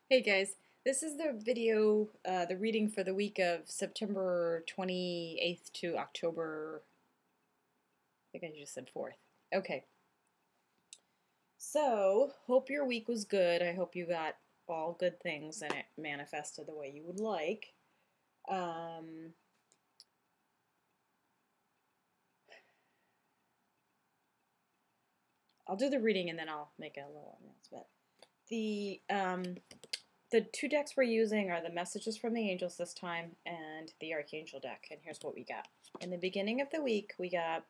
Hey guys, this is the video, the reading for the week of September 28th to October, I think I just said 4th. Okay, so hope your week was good. I hope you got all good things and it manifested the way you would like. Um, I'll do the reading and then I'll make a little announcement. The two decks we're using are the Messages from the Angels this time and the Archangel deck, and here's what we got. In the beginning of the week, we got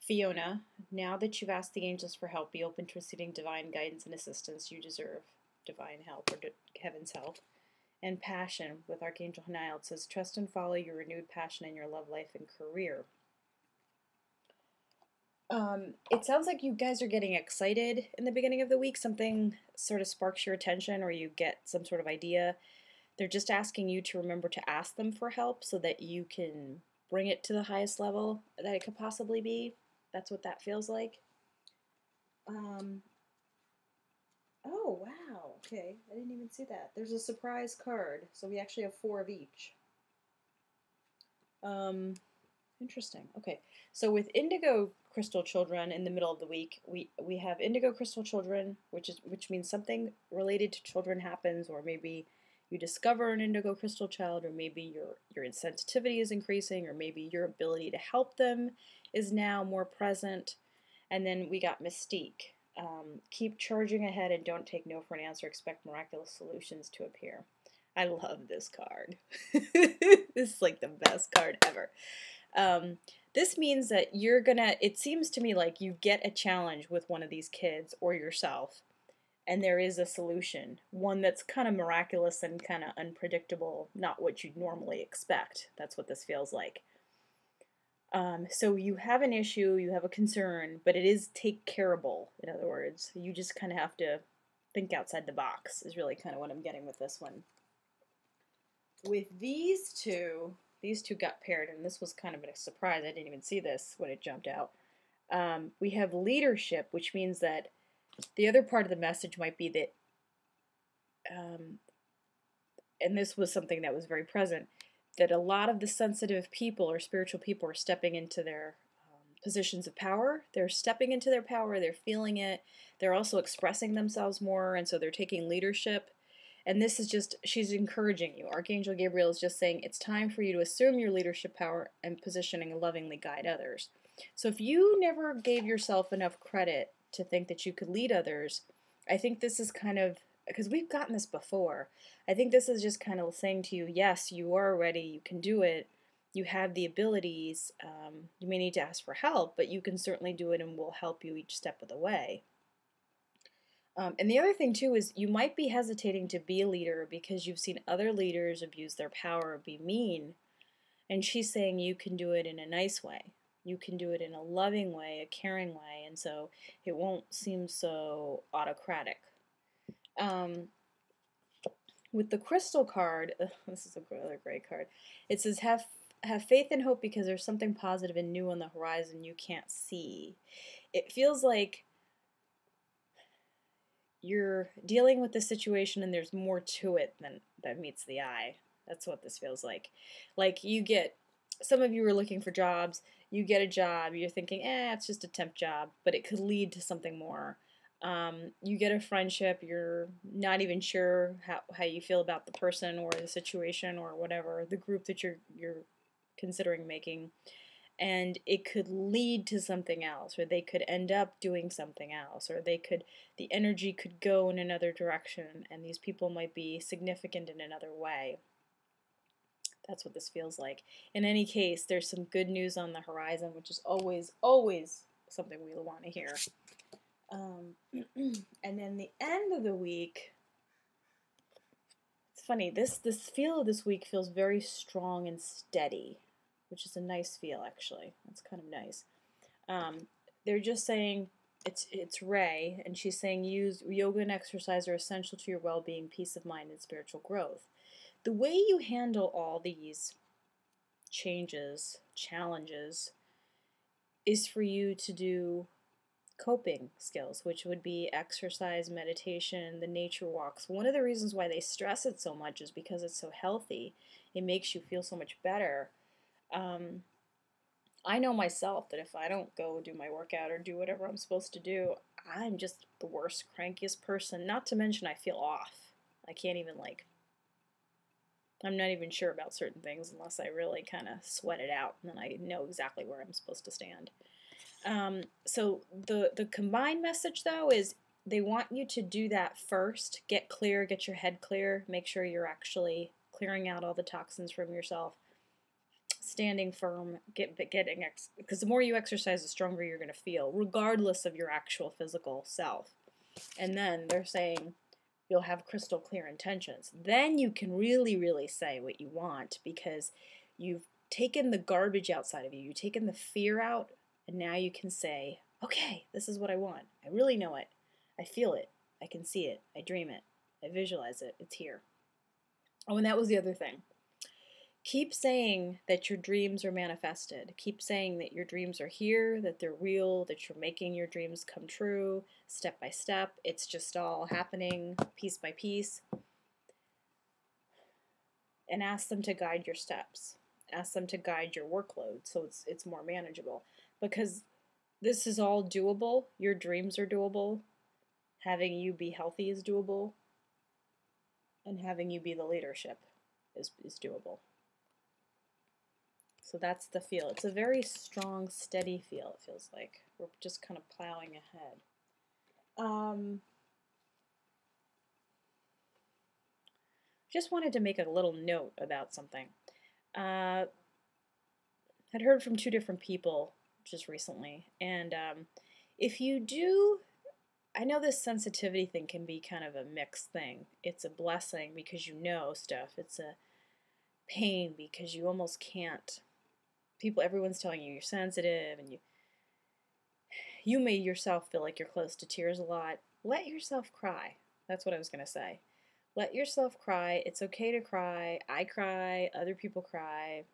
Fiona. Now that you've asked the angels for help, be open to receiving divine guidance and assistance. You deserve divine help or heaven's help. And Passion with Archangel Haniel. It says, trust and follow your renewed passion in your love life and career. It sounds like you guys are getting excited in the beginning of the week. Something sort of sparks your attention or you get some sort of idea. They're just asking you to remember to ask them for help so that you can bring it to the highest level that it could possibly be. That's what that feels like. Oh, wow. Okay, I didn't even see that. There's a surprise card, so we actually have 4 of each. Um, Interesting. Okay, so with Indigo Crystal Children in the middle of the week, we have Indigo Crystal Children, which means something related to children happens, or maybe you discover an Indigo Crystal child, or maybe your sensitivity is increasing, or maybe your ability to help them is now more present. And then we got Mystique. Keep charging ahead and don't take no for an answer. Expect miraculous solutions to appear. I love this card. This is like the best card ever. Um, this means that you're gonna, it seems to me like you get a challenge with one of these kids or yourself, and there is a solution. One that's kind of miraculous and kind of unpredictable, not what you'd normally expect. That's what this feels like. So you have an issue, you have a concern, but it is take careable, in other words. You just kind of have to think outside the box, is really kind of what I'm getting with this one. With these two got paired, and this was kind of a surprise. I didn't even see this when it jumped out. We have leadership, which means that the other part of the message might be that, and this was something that was very present, that a lot of the sensitive people or spiritual people are stepping into their positions of power. They're stepping into their power, they're feeling it, they're also expressing themselves more, and so they're taking leadership. And this is just, she's encouraging you. Archangel Gabriel is just saying it's time for you to assume your leadership power and positioning and lovingly guide others. So if you never gave yourself enough credit to think that you could lead others, I think this is kind of, because we've gotten this before, I think this is just kind of saying to you, yes, you are ready, you can do it, you have the abilities, you may need to ask for help, but you can certainly do it and we'll help you each step of the way. And the other thing, too, is you might be hesitating to be a leader because you've seen other leaders abuse their power or be mean. And she's saying you can do it in a nice way. You can do it in a loving way, a caring way, and so it won't seem so autocratic. With the crystal card, this is another great card. It says, have faith and hope because there's something positive and new on the horizon you can't see. It feels like you're dealing with the situation and there's more to it than that meets the eye. That's what this feels like. Like you get, some of you are looking for jobs, you get a job, you're thinking, it's just a temp job, but it could lead to something more. You get a friendship, you're not even sure how you feel about the person or the situation or whatever, the group that you're considering making, and it could lead to something else, or they could end up doing something else, or the energy could go in another direction, and these people might be significant in another way. That's what this feels like. In any case, there's some good news on the horizon, which is always, always something we want to hear. And then the end of the week, it's funny, this feel of this week feels very strong and steady, which is a nice feel, actually. That's kind of nice. They're just saying, it's Ray, and she's saying use yoga and exercise are essential to your well-being, peace of mind, and spiritual growth. The way you handle all these changes, challenges, is for you to do coping skills, which would be exercise, meditation, the nature walks. One of the reasons why they stress it so much is because it's so healthy. It makes you feel so much better. Um, I know myself that if I don't go do my workout or do whatever I'm supposed to do, I'm just the worst, crankiest person. Not to mention I feel off. I can't even I'm not even sure about certain things unless I really kind of sweat it out, and then I know exactly where I'm supposed to stand. So the combined message though is they want you to do that first. Get clear, get your head clear, make sure you're actually clearing out all the toxins from yourself, standing firm, because the more you exercise, the stronger you're going to feel, regardless of your actual physical self. And then they're saying you'll have crystal clear intentions. Then you can really, really say what you want because you've taken the garbage outside of you. You've taken the fear out, and now you can say, okay, this is what I want. I really know it. I feel it. I can see it. I dream it. I visualize it. It's here. Oh, and that was the other thing. Keep saying that your dreams are manifested. Keep saying that your dreams are here, that they're real, that you're making your dreams come true, step by step. It's just all happening piece by piece. And ask them to guide your steps. Ask them to guide your workload so it's more manageable. Because this is all doable. Your dreams are doable. Having you be healthy is doable. And having you be the leadership is doable. So that's the feel. It's a very strong, steady feel, it feels like. We're just kind of plowing ahead. Just wanted to make a little note about something. I'd heard from 2 different people just recently, and if you do, I know this sensitivity thing can be kind of a mixed thing. It's a blessing because you know stuff. It's a pain because you almost can't. Everyone's telling you you're sensitive, and you may yourself feel like you're close to tears a lot. Let yourself cry. That's what I was going to say. Let yourself cry. It's okay to cry. I cry. Other people cry.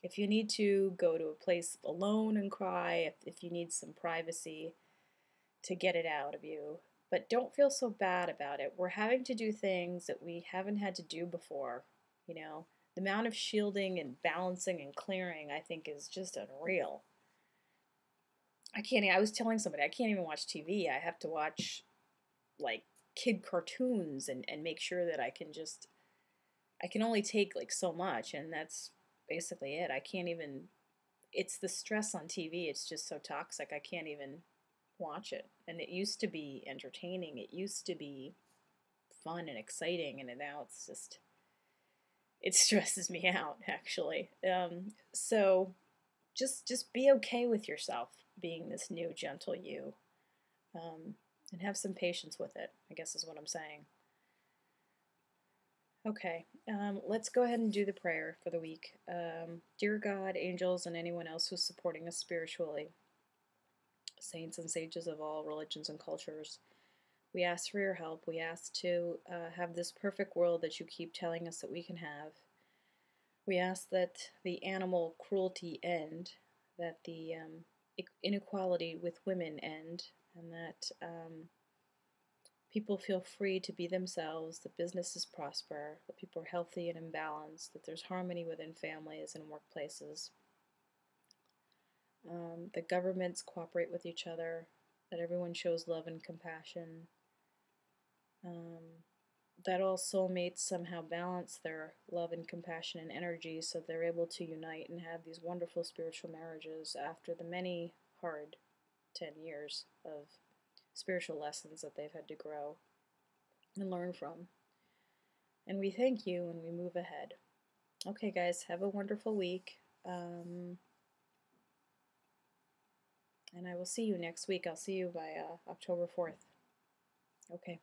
If you need to, go to a place alone and cry. If you need some privacy to get it out of you. But don't feel so bad about it. We're having to do things that we haven't had to do before. You know, the amount of shielding and balancing and clearing, I think, is just unreal. I was telling somebody, I can't even watch TV. I have to watch, like, kid cartoons and make sure that I can only take, like, so much, and that's basically it. I can't even, it's the stress on TV. It's just so toxic. I can't even watch it. And it used to be entertaining. It used to be fun and exciting, and now it's just, it stresses me out, actually. So just be okay with yourself being this new, gentle you, and have some patience with it, I guess is what I'm saying. Okay, let's go ahead and do the prayer for the week. Dear God, angels, and anyone else who's supporting us spiritually, saints and sages of all religions and cultures, we ask for your help. We ask to have this perfect world that you keep telling us that we can have. We ask that the animal cruelty end, that the inequality with women end, and that people feel free to be themselves, that businesses prosper, that people are healthy and in balance, that there's harmony within families and workplaces, that governments cooperate with each other, that everyone shows love and compassion, that all soulmates somehow balance their love and compassion and energy so they're able to unite and have these wonderful spiritual marriages after the many hard 10 years of spiritual lessons that they've had to grow and learn from. And we thank you and we move ahead. Okay, guys, have a wonderful week. And I will see you next week. I'll see you by October 4th. Okay.